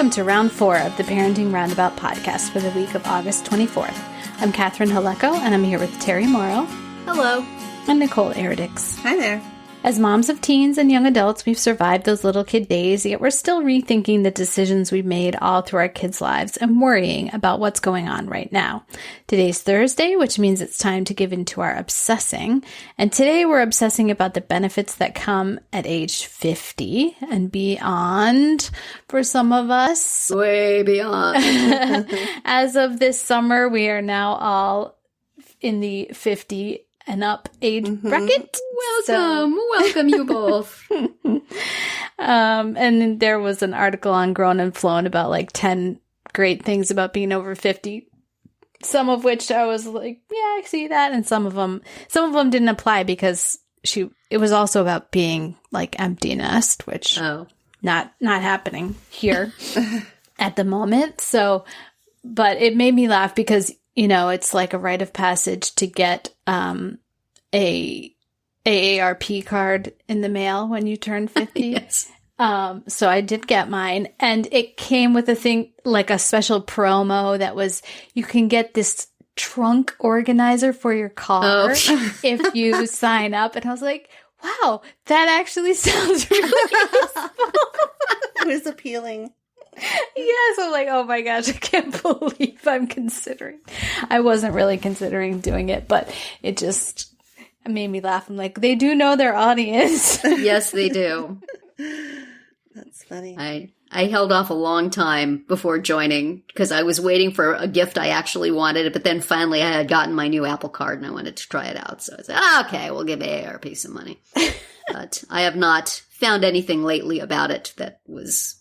welcome to round 4 of the Parenting Roundabout podcast for the week of August 24th. I'm Catherine Haleko, and I'm here with Terry Morrow. Hello. And Nicole Eridix. Hi there. As moms of teens and young adults, we've survived those little kid days, yet we're still rethinking the decisions we've made all through our kids' lives and worrying about what's going on right now. Today's Thursday, which means it's time to give into our obsessing. And today we're obsessing about the benefits that come at age 50 and beyond for some of us. Way beyond. As of this summer, we are now all in the 50 and up age bracket. Welcome you both. And there was an article on Grown and Flown about like 10 great things about being over 50. Some of which I was like, yeah, I see that. And some of them didn't apply because it was also about being like empty nest, which not happening here at the moment. So, but it made me laugh because, you know, it's like a rite of passage to get a AARP card in the mail when you turn 50. Yes. So I did get mine, and it came with a thing, like a special promo that was, you can get this trunk organizer for your car if you sign up. And I was like, wow, that actually sounds really useful. It was appealing. Yes, I'm like, oh my gosh, I can't believe I'm considering. I wasn't really considering doing it, but it just made me laugh. I'm like, they do know their audience. Yes, they do. That's funny. I held off a long time before joining because I was waiting for a gift I actually wanted, but then finally I had gotten my new Apple card and I wanted to try it out. So I said, okay, we'll give AARP some money. But I have not found anything lately about it that was...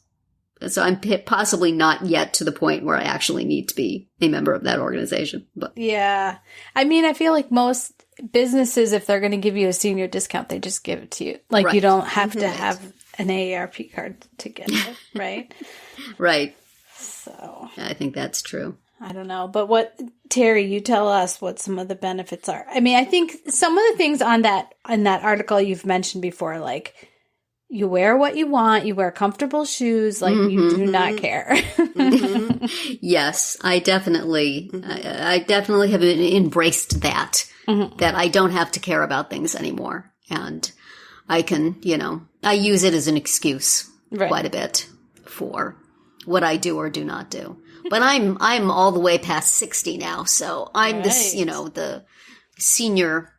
So I'm possibly not yet to the point where I actually need to be a member of that organization. But yeah. I mean, I feel like most businesses, if they're going to give you a senior discount, they just give it to you. Like right. You don't have to have an AARP card to get it, right? Right. So I think that's true. I don't know. But Terry, you tell us what some of the benefits are. I mean, I think some of the things on that article you've mentioned before, like, you wear what you want. You wear comfortable shoes. Like, you do not care. Yes, I definitely have embraced that, that I don't have to care about things anymore. And I can, I use it as an excuse quite a bit for what I do or do not do. But I'm all the way past 60 now. So I'm the senior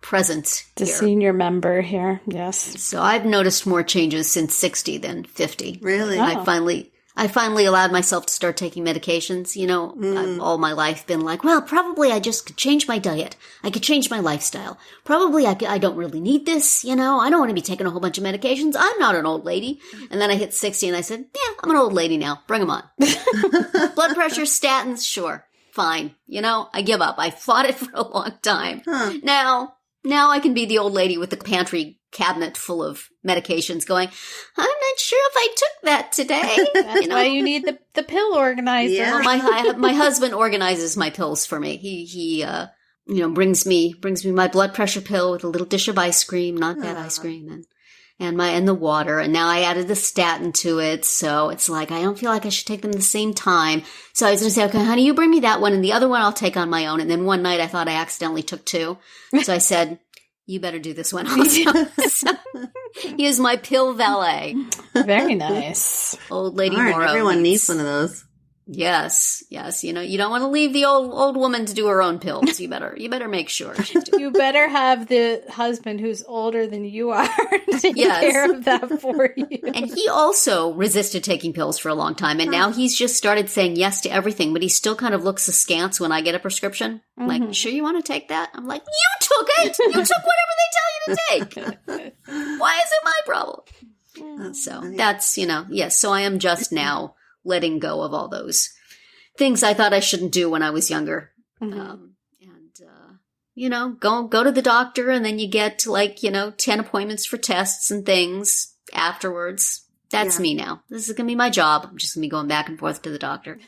present the here. Senior member here, yes. So I've noticed more changes since 60 than 50. Really? I finally allowed myself to start taking medications. I've all my life been like, well, probably I just could change my diet. I could change my lifestyle. Probably I don't really need this, I don't want to be taking a whole bunch of medications. I'm not an old lady. And then I hit 60 and I said, yeah, I'm an old lady now. Bring them on. Blood pressure, statins, sure. Fine. I give up. I fought it for a long time. Now I can be the old lady with the pantry cabinet full of medications going, I'm not sure if I took that today. That's why you need the pill organizer. Yeah. Well, my husband organizes my pills for me. He brings me my blood pressure pill with a little dish of ice cream, not that ice cream, and the water. And now I added the statin to it. So it's like, I don't feel like I should take them at the same time. So I was going to say, okay, honey, you bring me that one and the other one I'll take on my own. And then one night I thought I accidentally took 2. So I said, you better do this one also. So he is my pill valet. Very nice. Old Lady Darn, Morrow. everyone needs one of those. Yes. You don't want to leave the old woman to do her own pills. You better make sure she do. You better have the husband who's older than you are take care of that for you. And he also resisted taking pills for a long time, and now he's just started saying yes to everything, but he still kind of looks askance when I get a prescription. I'm like, sure you want to take that? I'm like, you took it! You took whatever they tell you to take! Why is it my problem? So that's, yes, so I am just now letting go of all those things I thought I shouldn't do when I was younger. Go to the doctor and then you get 10 appointments for tests and things afterwards. That's me now. This is going to be my job. I'm just going to be going back and forth to the doctor.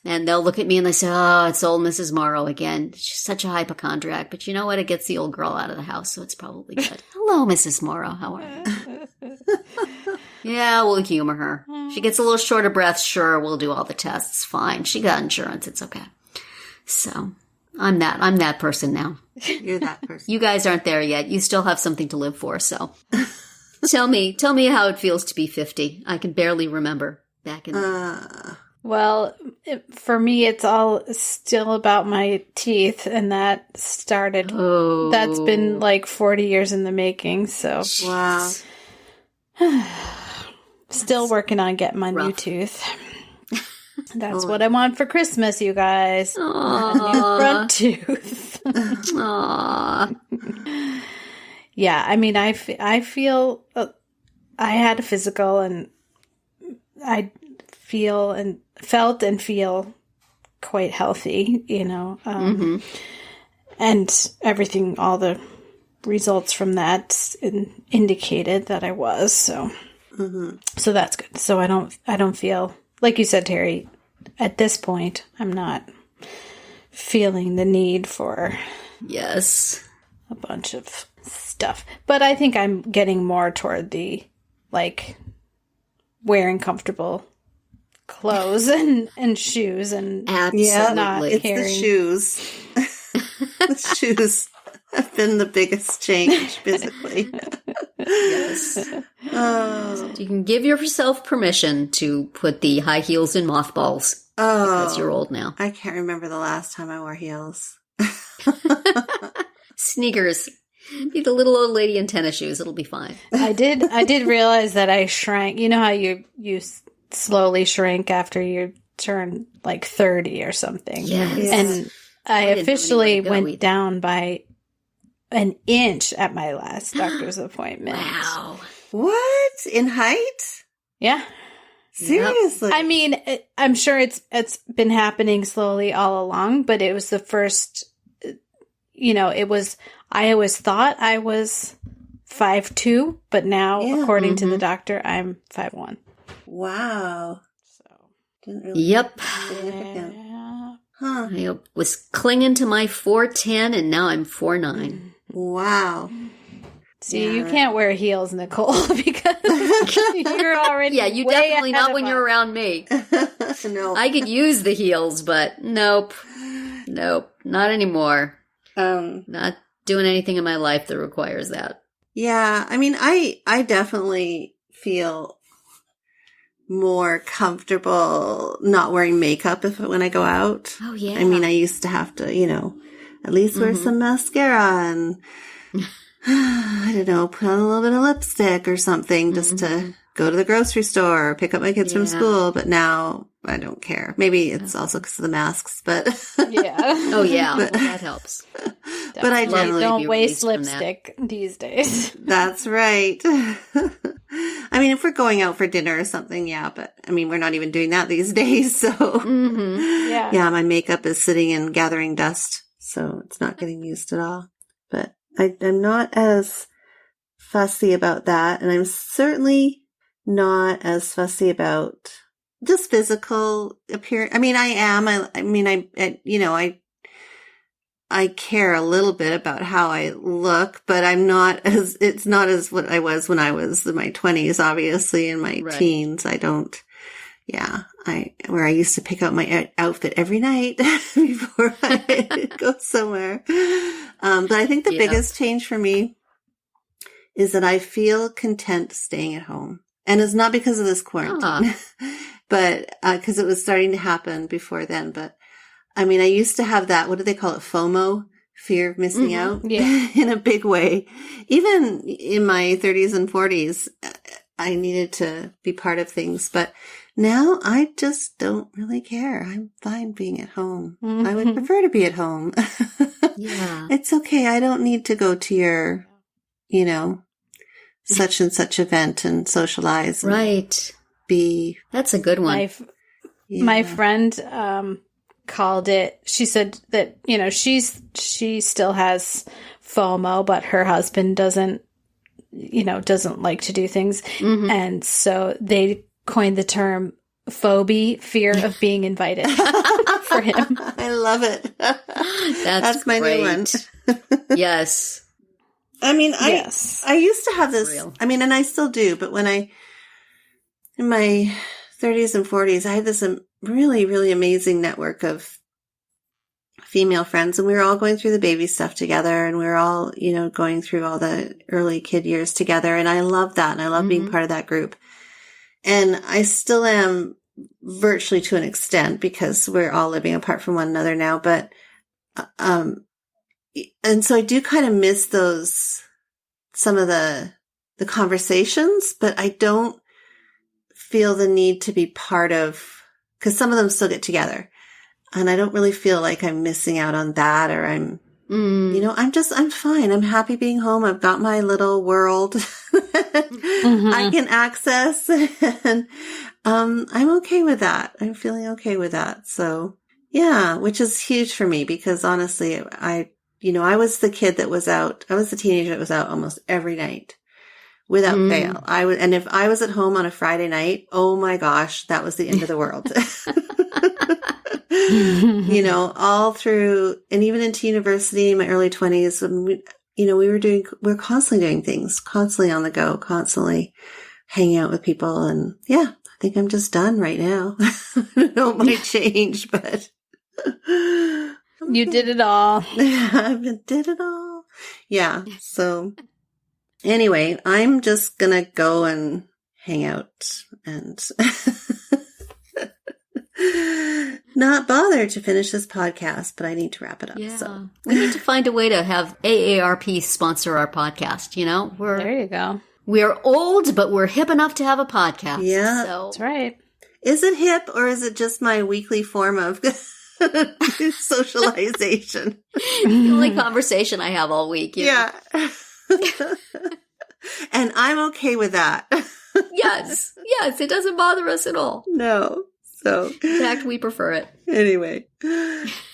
And they'll look at me and they say, oh, it's old Mrs. Morrow again. She's such a hypochondriac. But you know what? It gets the old girl out of the house, so it's probably good. Hello, Mrs. Morrow. How are you? Yeah, we'll humor her. She gets a little short of breath, sure, we'll do all the tests. Fine. She got insurance. It's okay. So I'm that person now. You're that person. You guys aren't there yet. You still have something to live for. So tell me how it feels to be 50. I can barely remember back in. Well, for me, it's all still about my teeth, and that started. Oh, That's been like 40 years in the making. So Wow. still working on getting my new rough. tooth. That's what I want for Christmas, you guys. A new Aw. front tooth. Aw. Yeah, I mean, I feel I had a physical, and I feel and felt and feel quite healthy, and everything, all the results from that indicated that I was. So, so that's good. So I don't feel, like you said, Terry, at this point, I'm not feeling the need for Yes. a bunch of stuff. But I think I'm getting more toward the, like, wearing comfortable clothes and shoes and Absolutely. not It's caring. the shoes. The shoes have been the biggest change physically. Yes. Oh. You can give yourself permission to put the high heels in mothballs because you're old now. I can't remember the last time I wore heels. Sneakers. Be the little old lady in tennis shoes. It'll be fine. I did realize that I shrank. You know how you slowly shrink after you turn like 30 or something. Yes. And I didn't officially really go went either. down by an inch at my last doctor's appointment. Wow. What? In height? Yeah. Seriously? I mean, I'm sure it's been happening slowly all along, but it was the first, it was, I always thought I was 5'2", but now, Yeah. according to the doctor, I'm 5'1". Wow. So, Didn't really Yep. significant. yeah. Huh. I was clinging to my 4'10", and now I'm 4'9". Wow. See, Yeah. you can't wear heels, Nicole, because you're already Yeah, you way definitely ahead not of when us. you're around me. No. I could use the heels, but nope, not anymore. Not doing anything in my life that requires that. Yeah, I mean, I definitely feel more comfortable not wearing makeup when I go out. Oh yeah. I mean, I used to have to, at least wear some mascara and, I don't know, put on a little bit of lipstick or something just to go to the grocery store or pick up my kids from school. But now I don't care. Maybe it's also because of the masks, but Yeah. Oh yeah, well, that helps. but I Love generally to don't be waste released from that. lipstick these days. That's right. I mean, if we're going out for dinner or something, yeah, but I mean, we're not even doing that these days. So Yeah. yeah, my makeup is sitting and gathering dust, so it's not getting used at all. But I'm not as fussy about that. And I'm certainly not as fussy about just physical appearance. I mean, I am. I care a little bit about how I look, but it's not as what I was when I was in my 20s, obviously, in my Right. teens. I don't, where I used to pick out my outfit every night before I go somewhere. But I think the biggest change for me is that I feel content staying at home. And it's not because of this quarantine, but, cause it was starting to happen before then. But I mean, I used to have that, what do they call it? FOMO, fear of missing out in a big way. Even in my 30s and 40s, I needed to be part of things, but now I just don't really care. I'm fine being at home. I would prefer to be at home. Yeah. It's okay. I don't need to go to your, such and such event and socialize. And Right. be. That's a good one. My friend called it. She said that she still has FOMO, but her husband doesn't like to do things, and so they coined the term phobie, fear of being invited, for him. I love it. That's my great. new one. Yes. I mean, Yes. I used to have this, Real. I mean, and I still do, but in my 30s and 40s, I had this really, really amazing network of female friends, and we were all going through the baby stuff together, and we were all, going through all the early kid years together. And I love that. And I love being part of that group. And I still am virtually to an extent because we're all living apart from one another now. But, and so I do kind of miss some of the conversations, but I don't feel the need to be part of, because some of them still get together. And I don't really feel like I'm missing out on that, or I'm fine. I'm happy being home. I've got my little world I can access, and I'm okay with that. I'm feeling okay with that. So yeah, which is huge for me because honestly, I was the kid that was out. I was the teenager that was out almost every night without fail. And if I was at home on a Friday night, oh my gosh, that was the end of the world. All through, and even into university in my early 20s, when we're constantly doing things, constantly on the go, constantly hanging out with people. And yeah, I think I'm just done right now. I don't know, it might change, but you did it all. I did it all. Yeah. So anyway, I'm just going to go and hang out and not bother to finish this podcast, but I need to wrap it up. Yeah. So we need to find a way to have AARP sponsor our podcast. There you go. We're old, but we're hip enough to have a podcast. Yeah. So. That's right. Is it hip or is it just my weekly form of socialization? The only conversation I have all week. Yeah. And I'm okay with that. Yes, it doesn't bother us at all. No. So, in fact, we prefer it. Anyway,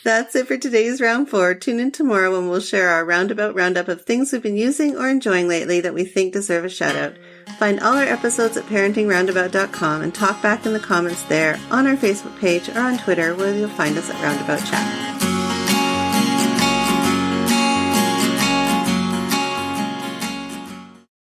that's it for today's Round 4. Tune in tomorrow when we'll share our roundup of things we've been using or enjoying lately that we think deserve a shout out. Find all our episodes at parentingroundabout.com and talk back in the comments there, on our Facebook page, or on Twitter, where you'll find us at Roundabout Chat.